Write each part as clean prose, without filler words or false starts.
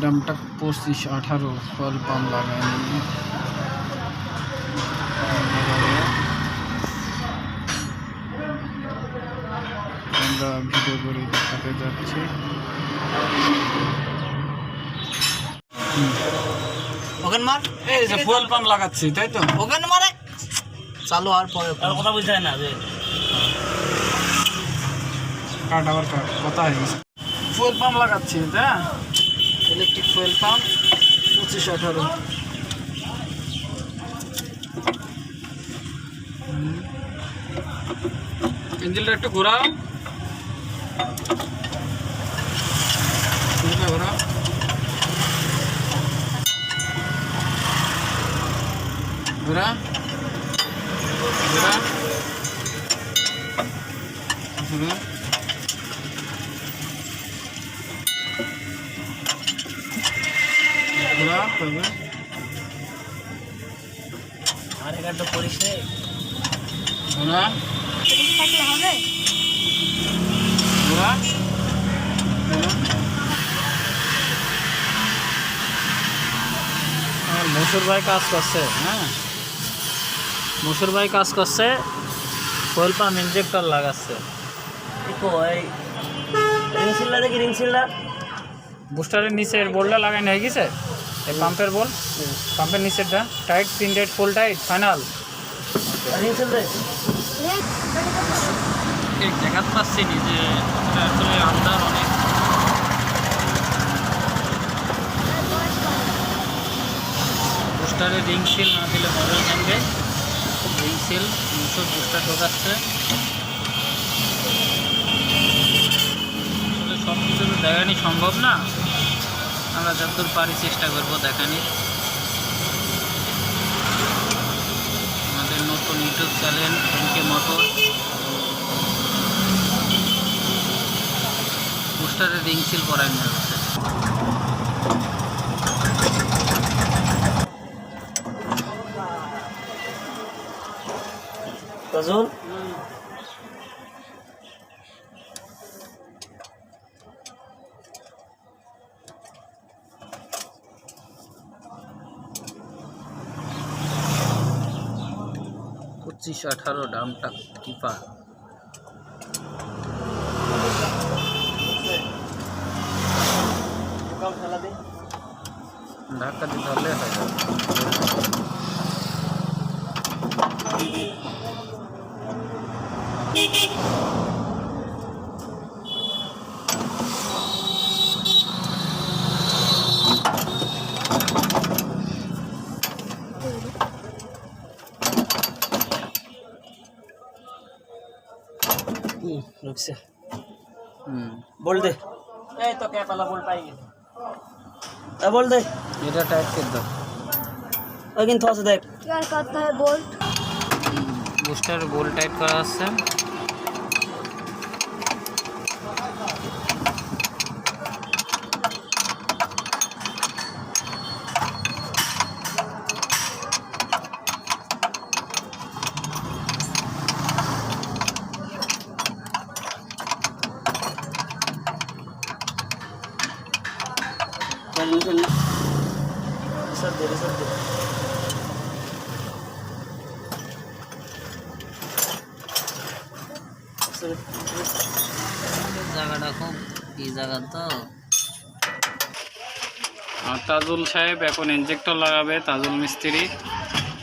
দামটা 25-18 fuel pump লাগায়নি। আমরা video করে দেখাতে যাচ্ছি। ওখানে মার, এই যে ফুয়েল পাম্প লাগাচ্ছি, তাই তো? ওখানে মারে চালু হওয়ার পরে কথা বুঝতে হয় না যে কাট আবার কাট কথা হয়ে গেছে। ফুয়েল পাম্প লাগাচ্ছি, হ্যাঁ, ইলেকট্রিক ফুয়েল পাম্প 25-18। ইঞ্জিনটা একটু ঘোরাও, ঘোরাও। ঘোরা ঘোরা ঘোরা। ঘোরা তবে আরে গাড়িটা করিস রে। ঘোরা ঘোরা মশুর ভাই কাজ করছে, হ্যাঁ মশুর ভাই কাজ করছে, ফুয়েল পাম্প ইনজেক্টর লাগাচ্ছে। দেখি রিং সিলটা বুস্টারের নিচের বোল্টটা লাগানো হয়ে গেছে। এই পাম্পের বোল্ট, পাম্পের নিচেরটা টাইট, পিন টাইট, ফুল টাইট, ফাইনাল। দেখাতে পাচ্ছি নি যে আসলে আন্দার অনেক বুস্টারে রিং সিল না দিলে মডেল ভাঙবে। রিং সিল মুসুর বুস্টার ঢোকাচ্ছে। আসলে সব কিছু তো দেখানি সম্ভব না, আমরা যতদূর পারি চেষ্টা করবো দেখানির। আমাদের নতুন ইউটিউব চ্যানেল এমকে মোটর। বুস্টারে রিং সিল করাই নিয়ে হচ্ছে। তাজুল $25-18 দামটা কিপা। ধাক্কা দিয়ে ধরলে হয়। रुकसे बोल दे। ए तो क्या पहला बोल पाएगी? बोल दे। इधर टाइट कर दो, लेकिन थोड़ा सा देख क्या करता है बोल्ट। বুস্টার বোল্ট টাইট করা আছে। জায়গাটা খুব এই জায়গা তো। তাজুল সাহেব এখন ইনজেক্টর লাগাবে। তাজুল মিস্ত্রি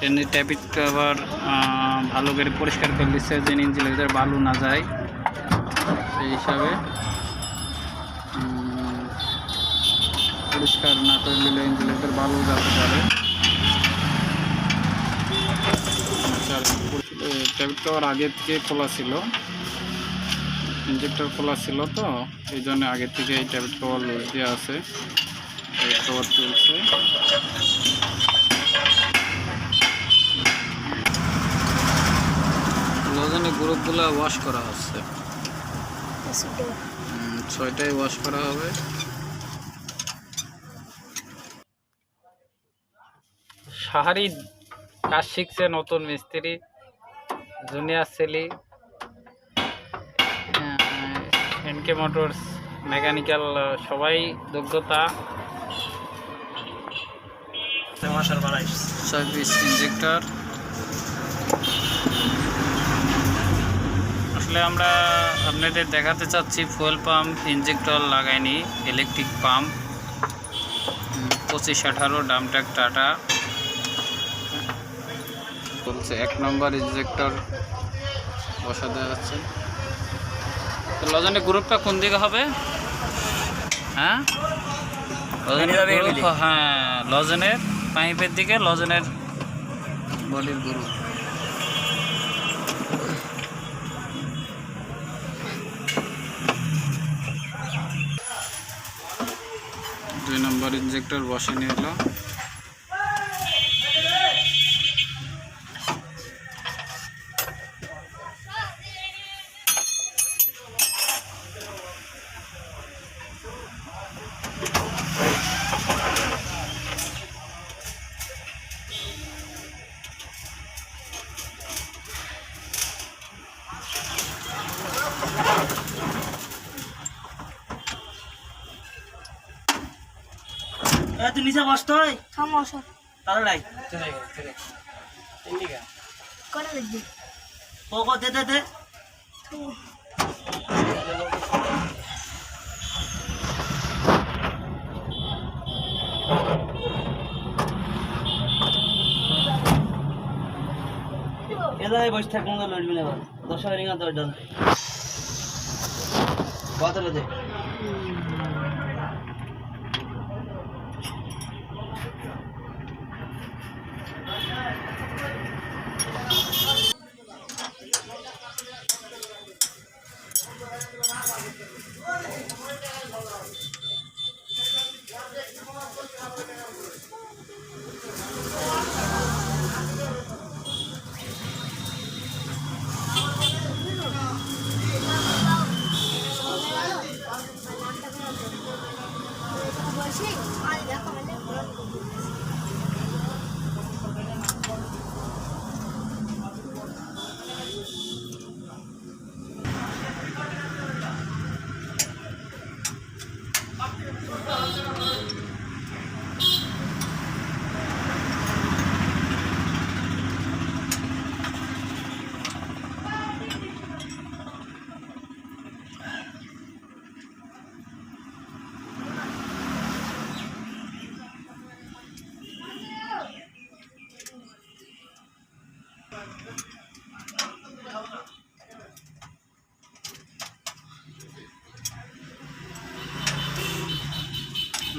এমনি ট্যাপিট কভার ভালো করে পরিষ্কার করে দিচ্ছে, যে ইঞ্জিনের ভিতরে বালু না যায় সেই হিসাবে। পরিষ্কার না করে দিলে ইঞ্জিনের ভিতরে বালু যেতে পারে। ট্যাপিট কভার আগের থেকে খোলা ছিল, ইনজেক্টর খোলা ছিল, তো এই জন্য আগের থেকে এই ট্যাপিট কভার লুজ দেওয়া আছে। কভার চলছে। লজনে গ্রুপগুলো ওয়াশ করা হচ্ছে, 6টায় ওয়াশ করা হবে। শাহারি কাজ শিখছে, নতুন মিস্ত্রি, জুনিয়র ছেলে। এনকে মোটরস মেকানিক্যাল সবাই যোগ্যতা। মশার বাড়াইস 6 পিস ইনজেক্টর। আসলে আমরা আপনাদের দেখাতে চাচ্ছি ফুয়েল পাম্প ইনজেক্টর লাগাইনি, ইলেকট্রিক পাম্প 2518 ডামট্যাক টাটা বলছে 1 নম্বর ইনজেক্টর বসা দেওয়া যাচ্ছে। তো লজনের গ্রুপটা কোন দিকে হবে? হ্যাঁ হ্যাঁ, লজনের পাইপের দিকে, লজনের বডির গ্রুপ। দুই নম্বর ইনজেক্টর বসে নিয়ে এলো। তুই নিচে বসতো সমস্যা তাহলে নাই করে লাগবে ও দে দে দে এলাই বসে থাক মঙ্গল লড়বি না 10 টাকা রিঙা 10 ডাল কত দে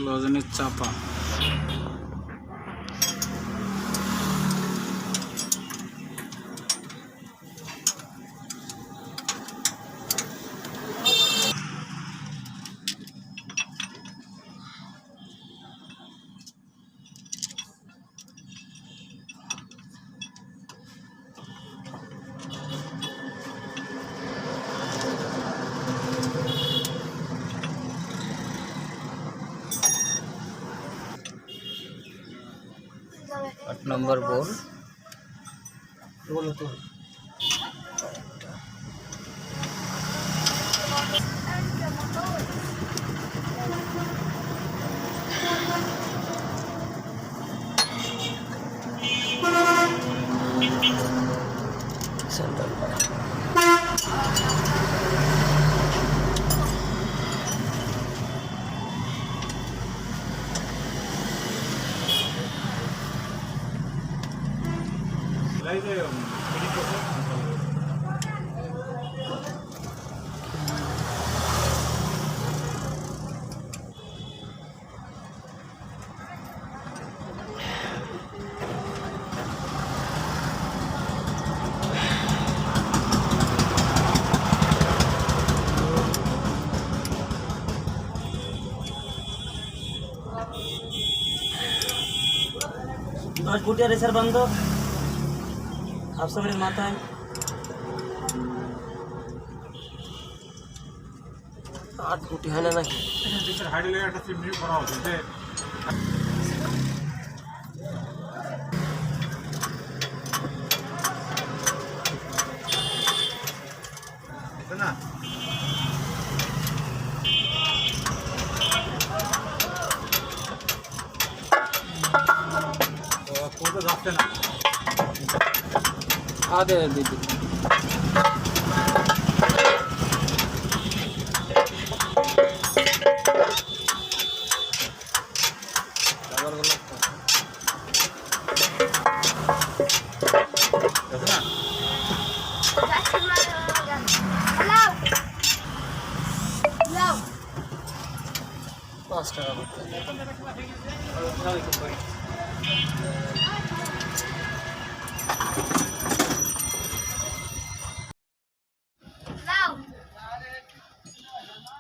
লজনের চাপা নম্বর বোল বলো তো সেন্টার आज गुटिया रेसर बंद आप सब माता है 8 गुटी है ना ना आधे दीदी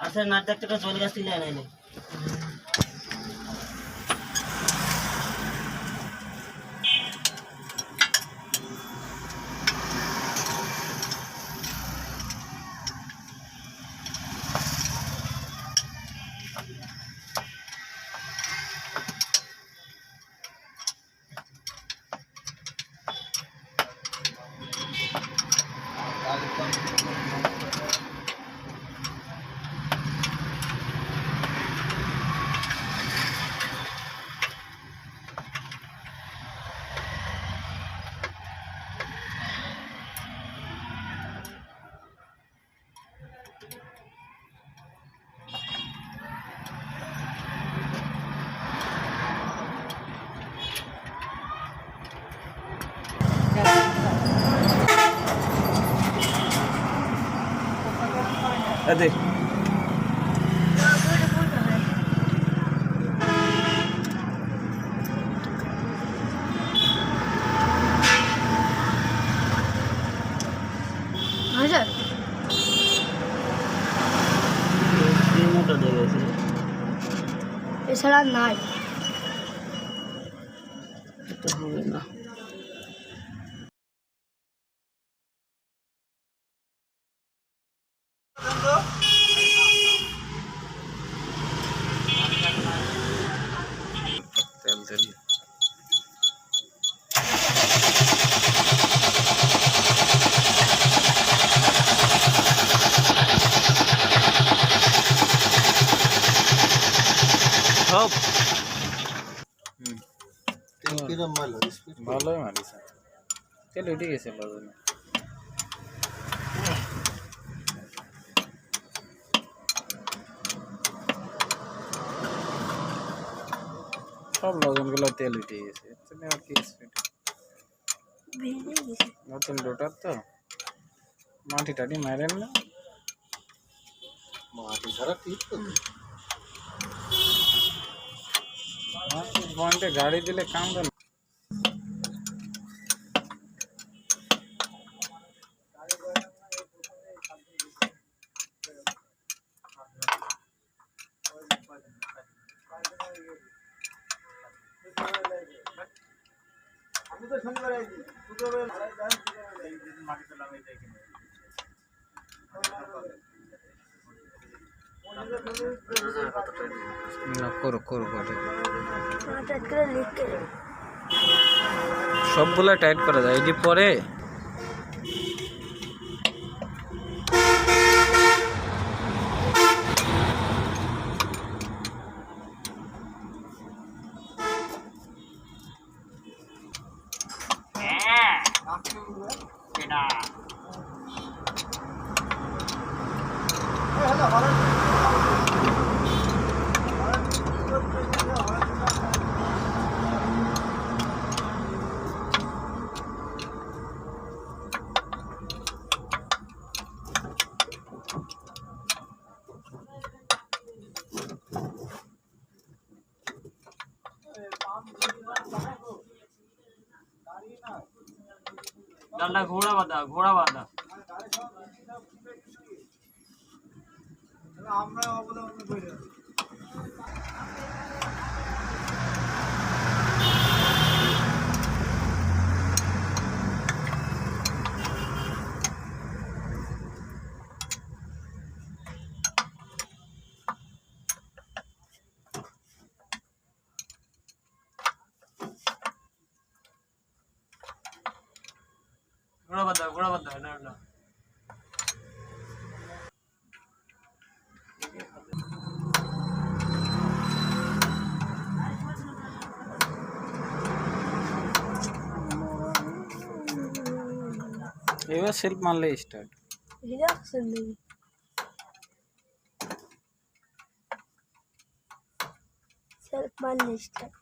আচ্ছা না দেখতে একটা জল গাছ তুলে আনাইলে अरे হাজার মোটা দেবে এছাড়া নাই তো হবে না तेल तेल সব কিরম মাল ভালোই মারিছে তেল উঠে গেছে লজনে সব লজনগুলো তেল উঠে গেছে তুমি আর কি স্পিড ভেঙে গেছে নতুন রোটার তো মাটি টাটি মারেন না মাটি ছাড়া ঠিক তো পয়েন্টে গাড়ি দিলে কাম দেন আমি তো শনিবার আইছি শুক্রবার মাটিতে লাগাই যাই না করো করো করো টাইট করে লিখতে সবগুলা টাইট করা যায় এটি পরে ডালটা ঘোড়া বাঁধা আমরা অবদান করে ঘোড়া বাঁধা না এবার সেলফ মারলে স্টার্ট। রিল্যাক্সের নেই সেলফ মারলে স্টার্ট